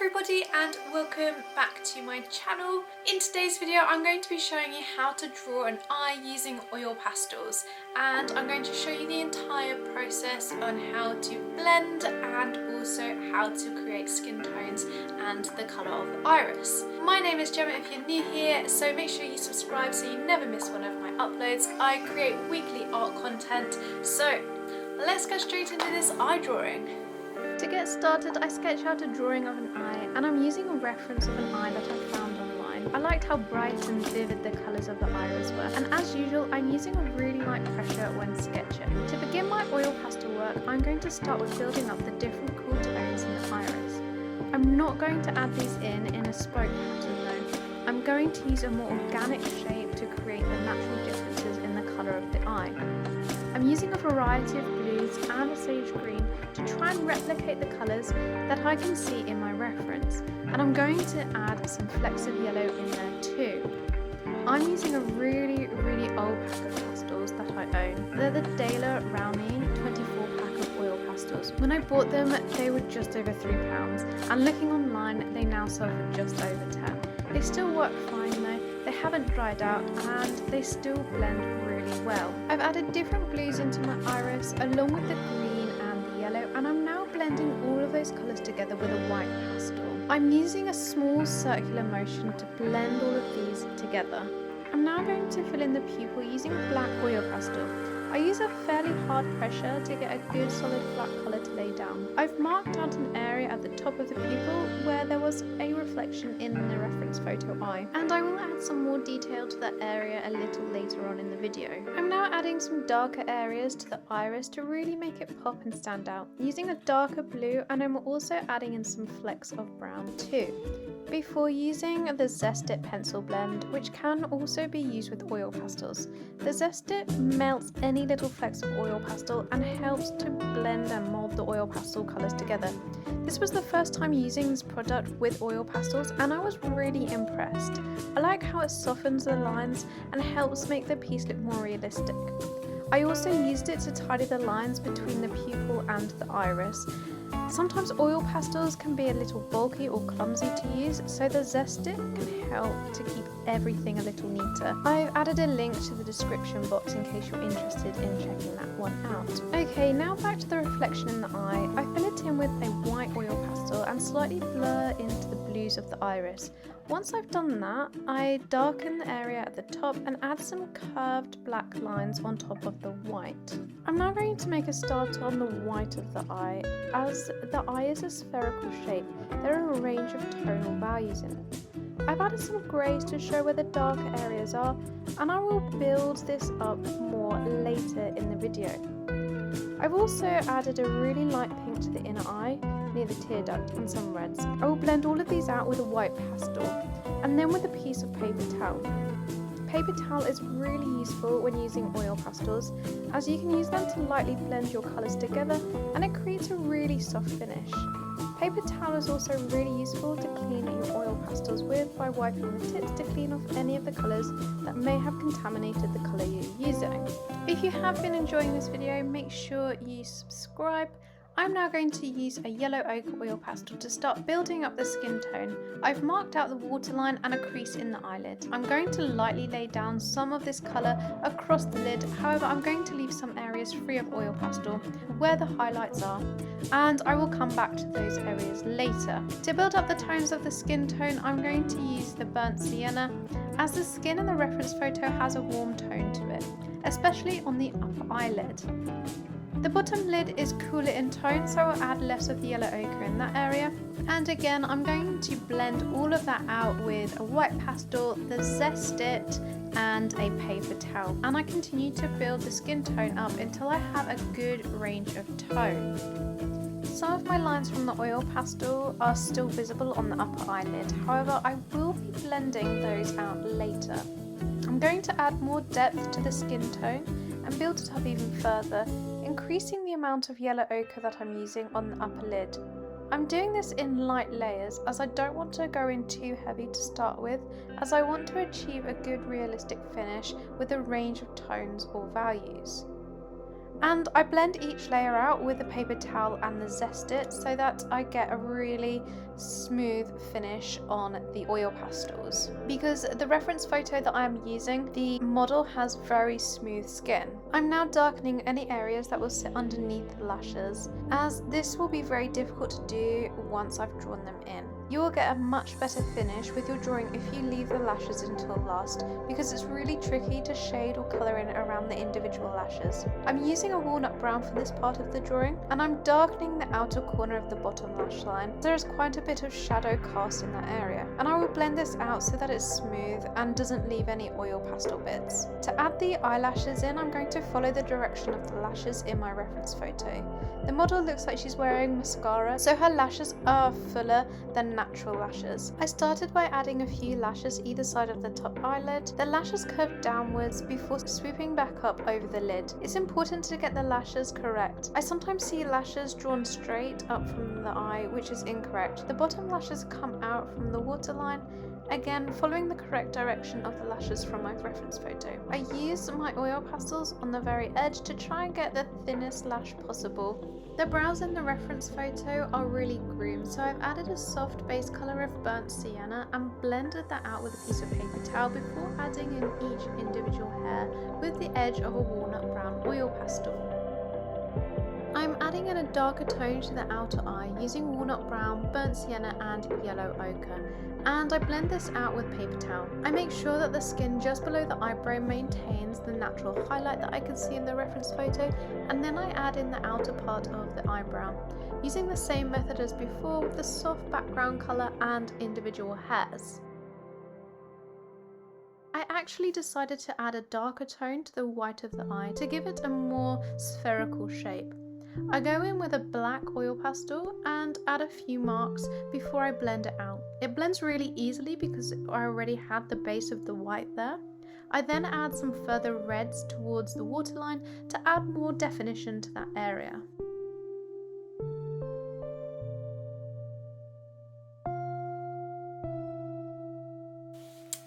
everybody and welcome back to my channel. In today's video I'm going to be showing you how to draw an eye using oil pastels, and I'm going to show you the entire process on how to blend and also how to create skin tones and the colour of the iris. My name is Gemma if you're new here, so make sure you subscribe so you never miss one of my uploads. I create weekly art content, so let's go straight into this eye drawing. To get started, I sketch out a drawing of an eye, and I'm using a reference of an eye that I found online. I liked how bright and vivid the colours of the iris were, and as usual, I'm using a really light pressure when sketching. To begin my oil pastel work, I'm going to start with building up the different cool tones in the iris. I'm not going to add these in a spoke pattern though. I'm going to use a more organic shape to create the natural differences in the colour of the eye. I'm using a variety of blues and a sage green to try and replicate the colours that I can see in my reference, and I'm going to add some flecks of yellow in there too. I'm using a really old pack of pastels that I own. They're the Daler Rowney 24 pack of oil pastels. When I bought them they were just over £3, and looking online they now sell for just over 10. They still work fine though, they haven't dried out and they still blend really well. I've added different blues into my iris along with the green and the yellow, and I'm now blending all of those colours together with a white pastel. I'm using a small circular motion to blend all of these together. I'm now going to fill in the pupil using black oil pastel. I use a fairly hard pressure to get a good solid black colour to lay down. I've marked out an area at the top of the pupil where there was a reflection in the reference photo eye, and I will add some more detail to that area a little later on in the video. I'm now adding some darker areas to the iris to really make it pop and stand out, using a darker blue, and I'm also adding in some flecks of brown too, before using the Zest It pencil blend, which can also be used with oil pastels. The Zest It melts any little flecks of oil pastel and helps to blend and mould the oil pastel colours together. This was the first time using this product with oil pastels, and I was really impressed. I like how it softens the lines and helps make the piece look more realistic. I also used it to tidy the lines between the pupil and the iris. Sometimes oil pastels can be a little bulky or clumsy to use, so the Zest It can help to keep everything a little neater. I've added a link to the description box in case you're interested in checking that one out. Okay, now back to the reflection in the eye. I fill it in with a white oil pastel and slightly blur into the blues of the iris. Once I've done that, I darken the area at the top and add some curved black lines on top of the white. I'm now going to make a start on the white of the eye. As the eye is a spherical shape, there are a range of tonal values in it. I've added some greys to show where the darker areas are, and I will build this up more later in the video. I've also added a really light pink to the inner eye, near the tear duct, and some reds. I will blend all of these out with a white pastel, and then with a piece of paper towel. Paper towel is really useful when using oil pastels, as you can use them to lightly blend your colours together and it creates a really soft finish. Paper towel is also really useful to clean your oil pastels with by wiping the tips to clean off any of the colours that may have contaminated the colour you're using. If you have been enjoying this video, make sure you subscribe. I'm now going to use a yellow ochre oil pastel to start building up the skin tone. I've marked out the waterline and a crease in the eyelid. I'm going to lightly lay down some of this colour across the lid, however I'm going to leave some areas free of oil pastel where the highlights are, and I will come back to those areas later. To build up the tones of the skin tone, I'm going to use the burnt sienna, as the skin in the reference photo has a warm tone to it, especially on the upper eyelid. The bottom lid is cooler in tone, so I'll add less of the yellow ochre in that area. And again, I'm going to blend all of that out with a white pastel, the Zest It, and a paper towel. And I continue to build the skin tone up until I have a good range of tone. Some of my lines from the oil pastel are still visible on the upper eyelid, however I will be blending those out later. I'm going to add more depth to the skin tone and build it up even further, increasing the amount of yellow ochre that I'm using on the upper lid. I'm doing this in light layers as I don't want to go in too heavy to start with, as I want to achieve a good realistic finish with a range of tones or values. And I blend each layer out with a paper towel and the Zest It so that I get a really smooth finish on the oil pastels. Because the reference photo that I'm using, the model has very smooth skin. I'm now darkening any areas that will sit underneath the lashes, as this will be very difficult to do once I've drawn them in. You will get a much better finish with your drawing if you leave the lashes until last, because it's really tricky to shade or colour in around the individual lashes. I'm using a walnut brown for this part of the drawing, and I'm darkening the outer corner of the bottom lash line. There is quite a bit of shadow cast in that area, and I will blend this out so that it's smooth and doesn't leave any oil pastel bits. To add the eyelashes in, I'm going to follow the direction of the lashes in my reference photo. The model looks like she's wearing mascara, so her lashes are fuller than natural lashes. I started by adding a few lashes either side of the top eyelid. The lashes curve downwards before swooping back up over the lid. It's important to get the lashes correct. I sometimes see lashes drawn straight up from the eye, which is incorrect. The bottom lashes come out from the waterline, again following the correct direction of the lashes from my reference photo. I use my oil pastels on the very edge to try and get the thinnest lash possible. The brows in the reference photo are really groomed, so I've added a soft base colour of burnt sienna and blended that out with a piece of paper towel before adding in each individual hair with the edge of a walnut brown oil pastel. I'm adding in a darker tone to the outer eye using walnut brown, burnt sienna and yellow ochre, and I blend this out with paper towel. I make sure that the skin just below the eyebrow maintains the natural highlight that I can see in the reference photo, and then I add in the outer part of the eyebrow, using the same method as before with the soft background colour and individual hairs. I actually decided to add a darker tone to the white of the eye to give it a more spherical shape. I go in with a black oil pastel and add a few marks before I blend it out. It blends really easily because I already had the base of the white there. I then add some further reds towards the waterline to add more definition to that area.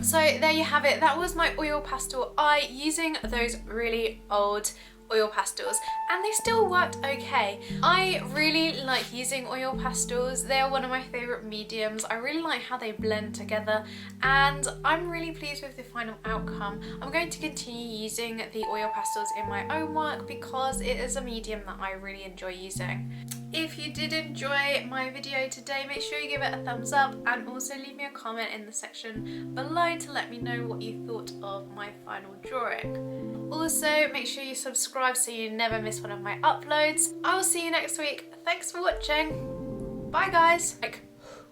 So there you have it, that was my oil pastel eye using those really old oil pastels, and they still worked okay. I really like using oil pastels. They are one of my favourite mediums. I really like how they blend together, and I'm really pleased with the final outcome. I'm going to continue using the oil pastels in my own work because it is a medium that I really enjoy using. If you did enjoy my video today, make sure you give it a thumbs up and also leave me a comment in the section below to let me know what you thought of my final drawing. Also, make sure you subscribe so you never miss one of my uploads. I will see you next week. Thanks for watching. Bye guys.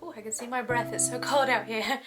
Oh, I can see my breath, it's so cold out here.